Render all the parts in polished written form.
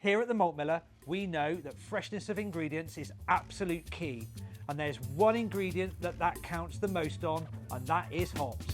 Here at the Malt Miller, we know that freshness of ingredients is absolute key. And there's one ingredient that counts the most on, and that is hops.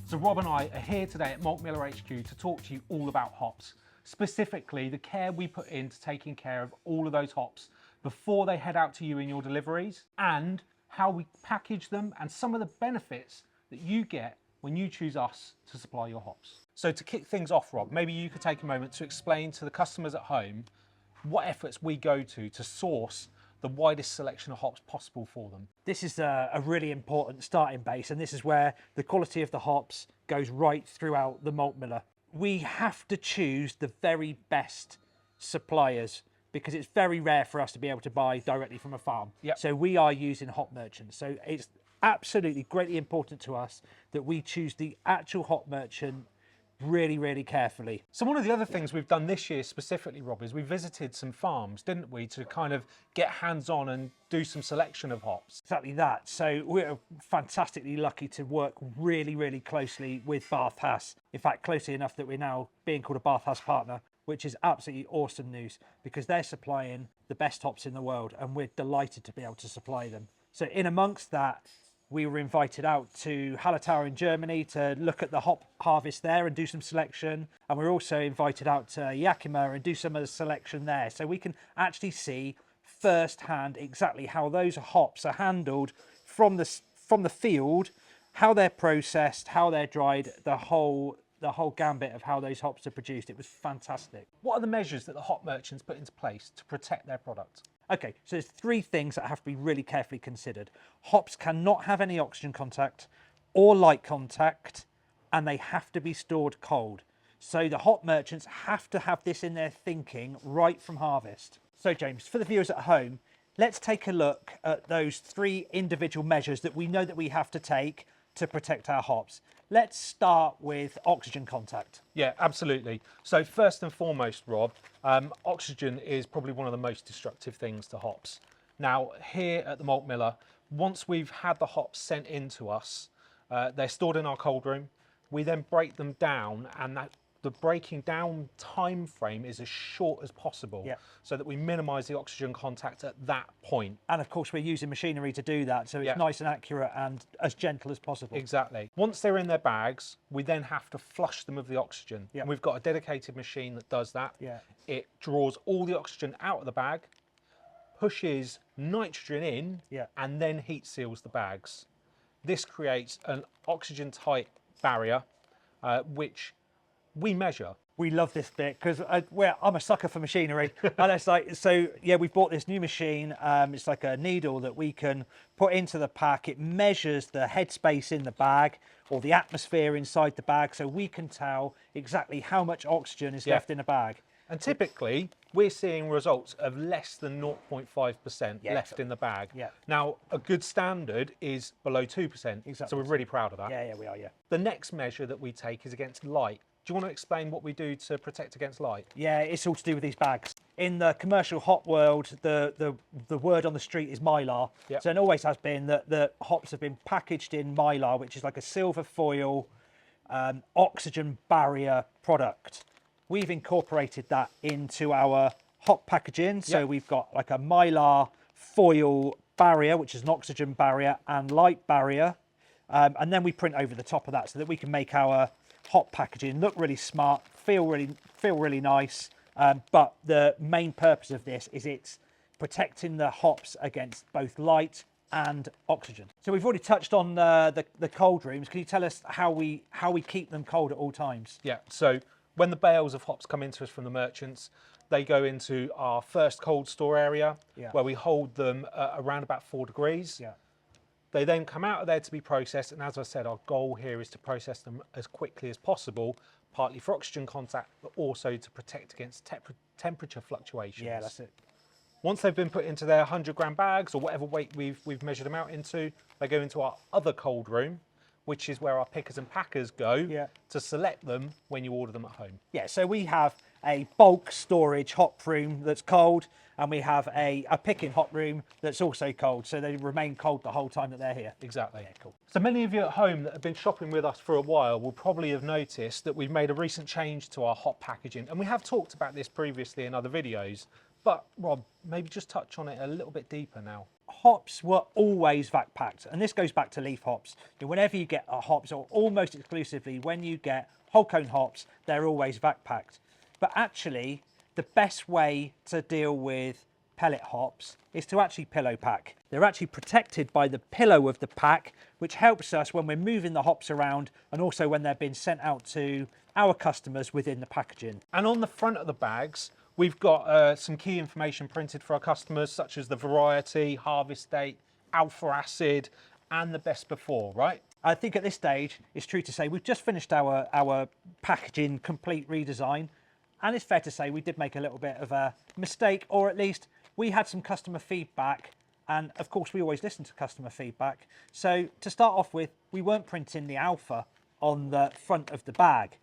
So Rob and I are here today at Malt Miller HQ to talk to you all about hops, specifically the care we put into taking care of all of those hops before they head out to you in your deliveries, and how we package them and some of the benefits that you get when you choose us to supply your hops. So to kick things off, Rob, maybe you could take a moment to explain to the customers at home what efforts we go to source the widest selection of hops possible for them. This is a really important starting base, and this is where the quality of the hops goes right throughout the Malt Miller. We have to choose the very best suppliers because it's very rare for us to be able to buy directly from a farm. Yep. So we are using hop merchants. So it's absolutely greatly important to us that we choose the actual hop merchant really, really carefully. So one of the other things we've done this year specifically, Rob, is we visited some farms, didn't we, to kind of get hands-on and do some selection of hops. Exactly that. So we're fantastically lucky to work really, really closely with Bath Hass. In fact, closely enough that we're now being called a Bath Hass partner, which is absolutely awesome news because they're supplying the best hops in the world and we're delighted to be able to supply them. So in amongst that, we were invited out to Hallertau in Germany to look at the hop harvest there and do some selection. And we're also invited out to Yakima and do some of the selection there. So we can actually see firsthand exactly how those hops are handled from the field, how they're processed, how they're dried, the whole gambit of how those hops are produced. It was fantastic. What are the measures that the hop merchants put into place to protect their product? Okay, so there's three things that have to be really carefully considered. Hops cannot have any oxygen contact or light contact, and they have to be stored cold. So the hop merchants have to have this in their thinking right from harvest. So James, for the viewers at home, let's take a look at those three individual measures that we know that we have to take to protect our hops. Let's start with oxygen contact. Yeah, absolutely. So first and foremost, Rob, oxygen is probably one of the most destructive things to hops. Now, here at the Malt Miller, once we've had the hops sent in to us, they're stored in our cold room. We then break them down, and the breaking down time frame is as short as possible, so that we minimise the oxygen contact at that point. And of course, we're using machinery to do that, so it's nice and accurate and as gentle as possible. Exactly. Once they're in their bags, we then have to flush them of the oxygen. And we've got a dedicated machine that does that. It draws all the oxygen out of the bag, pushes nitrogen in, and then heat seals the bags. This creates an oxygen-tight barrier, which we measure. We love this bit because I'm a sucker for machinery. And it's like, so yeah, we've bought this new machine. It's like a needle that we can put into the pack. It measures the headspace in the bag or the atmosphere inside the bag, so we can tell exactly how much oxygen is left in a bag. And typically, we're seeing results of less than 0.5% left in the bag. Now, a good standard is below 2%. Exactly. So we're really proud of that. Yeah, we are, The next measure that we take is against light. Do you want to explain what we do to protect against light? Yeah, it's all to do with these bags. In the commercial hop world, the word on the street is Mylar. So it always has been that the hops have been packaged in Mylar, which is like a silver foil oxygen barrier product. We've incorporated that into our hop packaging. So we've got like a Mylar foil barrier, which is an oxygen barrier and light barrier. And then we print over the top of that so that we can make our hop packaging look really smart, feel really nice. But the main purpose of this is it's protecting the hops against both light and oxygen. So we've already touched on the cold rooms. Can you tell us how we keep them cold at all times? Yeah, so when the bales of hops come into us from the merchants, they go into our first cold store area where we hold them around about 4 degrees. They then come out of there to be processed, and as I said, our goal here is to process them as quickly as possible, partly for oxygen contact, but also to protect against temperature fluctuations. Yeah, that's it. Once they've been put into their 100-gram bags or whatever weight we've measured them out into, they go into our other cold room, which is where our pickers and packers go to select them when you order them at home. Yeah, so we have a bulk storage hop room that's cold, and we have a picking hop room that's also cold, so they remain cold the whole time that they're here. Exactly. Yeah, cool. So many of you at home that have been shopping with us for a while will probably have noticed that we've made a recent change to our hop packaging, and we have talked about this previously in other videos, but Rob, maybe just touch on it a little bit deeper now. Hops were always vac packed, and this goes back to leaf hops. Whenever you get hops, or almost exclusively when you get whole cone hops, they're always vac packed. But actually, the best way to deal with pellet hops is to actually pillow pack. They're actually protected by the pillow of the pack, which helps us when we're moving the hops around, and also when they're being sent out to our customers within the packaging. And on the front of the bags, we've got some key information printed for our customers, such as the variety, harvest date, alpha acid, and the best before, right? I think at this stage, it's true to say we've just finished our packaging complete redesign, and it's fair to say we did make a little bit of a mistake, or at least we had some customer feedback, and of course we always listen to customer feedback. So to start off with, we weren't printing the alpha on the front of the bag.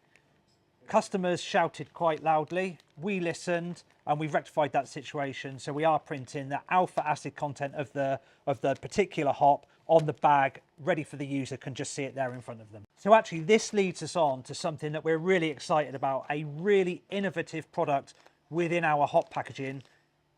Customers shouted quite loudly, we listened, and we've rectified that situation. So we are printing the alpha acid content of the particular hop on the bag, ready for the user, can just see it there in front of them. So actually this leads us on to something that we're really excited about, a really innovative product within our hop packaging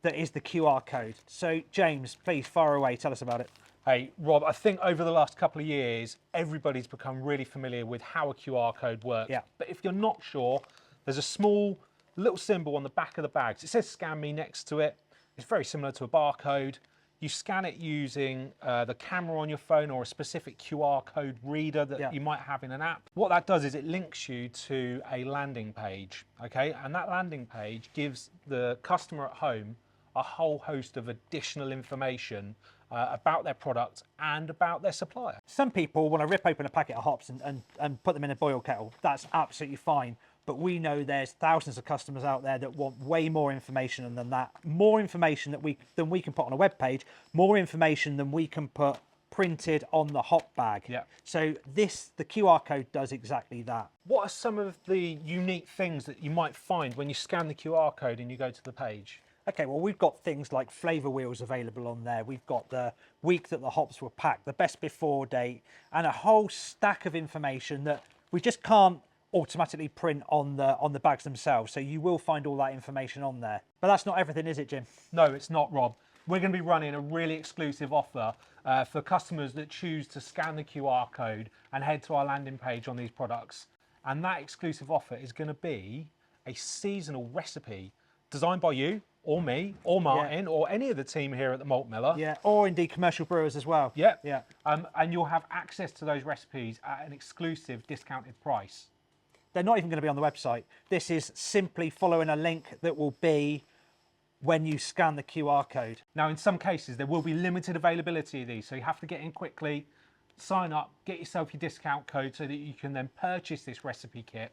that is the QR code. So James, please fire away, tell us about it. Hey, Rob, I think over the last couple of years, everybody's become really familiar with how a QR code works. Yeah. But if you're not sure, there's a small little symbol on the back of the bags. It says Scan Me next to it. It's very similar to a barcode. You scan it using the camera on your phone or a specific QR code reader that you might have in an app. What that does is it links you to a landing page, okay? And that landing page gives the customer at home a whole host of additional information about their product and about their supplier. Some people want to rip open a packet of hops and put them in a boil kettle. That's absolutely fine. But we know there's thousands of customers out there that want way more information than that. More information than we can put on a web page, more information than we can put printed on the hop bag. Yeah. So the QR code does exactly that. What are some of the unique things that you might find when you scan the QR code and you go to the page? Okay, well, we've got things like flavour wheels available on there. We've got the week that the hops were packed, the best before date, and a whole stack of information that we just can't automatically print on the bags themselves. So you will find all that information on there. But that's not everything, is it, Jim? No, it's not, Rob. We're going to be running a really exclusive offer for customers that choose to scan the QR code and head to our landing page on these products. And that exclusive offer is going to be a seasonal recipe designed by you, or me, or Martin, or any of the team here at the Malt Miller. Yeah, or indeed commercial brewers as well. Yeah. Yeah. And you'll have access to those recipes at an exclusive discounted price. They're not even going to be on the website. This is simply following a link that will be when you scan the QR code. Now, in some cases, there will be limited availability of these, so you have to get in quickly, sign up, get yourself your discount code so that you can then purchase this recipe kit.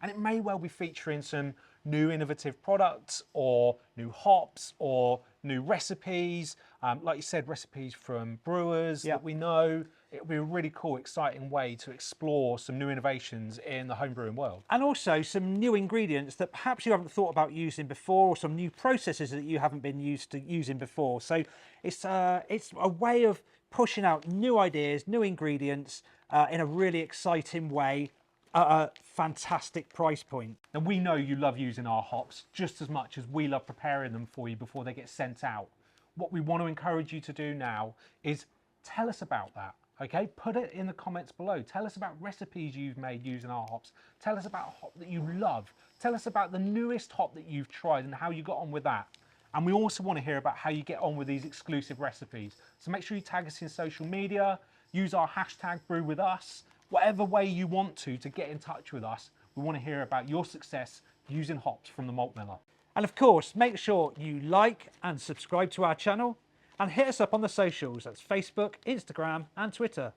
And it may well be featuring some new innovative products or new hops or new recipes. Like you said, recipes from brewers that we know. It'll be a really cool, exciting way to explore some new innovations in the homebrewing world. And also some new ingredients that perhaps you haven't thought about using before, or some new processes that you haven't been used to using before. So it's a way of pushing out new ideas, new ingredients in a really exciting way at a fantastic price point. And we know you love using our hops just as much as we love preparing them for you before they get sent out. What we want to encourage you to do now is tell us about that. Okay, put it in the comments below. Tell us about recipes you've made using our hops. Tell us about a hop that you love. Tell us about the newest hop that you've tried and how you got on with that. And we also want to hear about how you get on with these exclusive recipes. So make sure you tag us in social media, use our hashtag #BrewWithUs, whatever way you want to get in touch with us. We want to hear about your success using hops from the Malt Miller. And of course, make sure you like and subscribe to our channel, and hit us up on the socials. That's Facebook, Instagram and Twitter.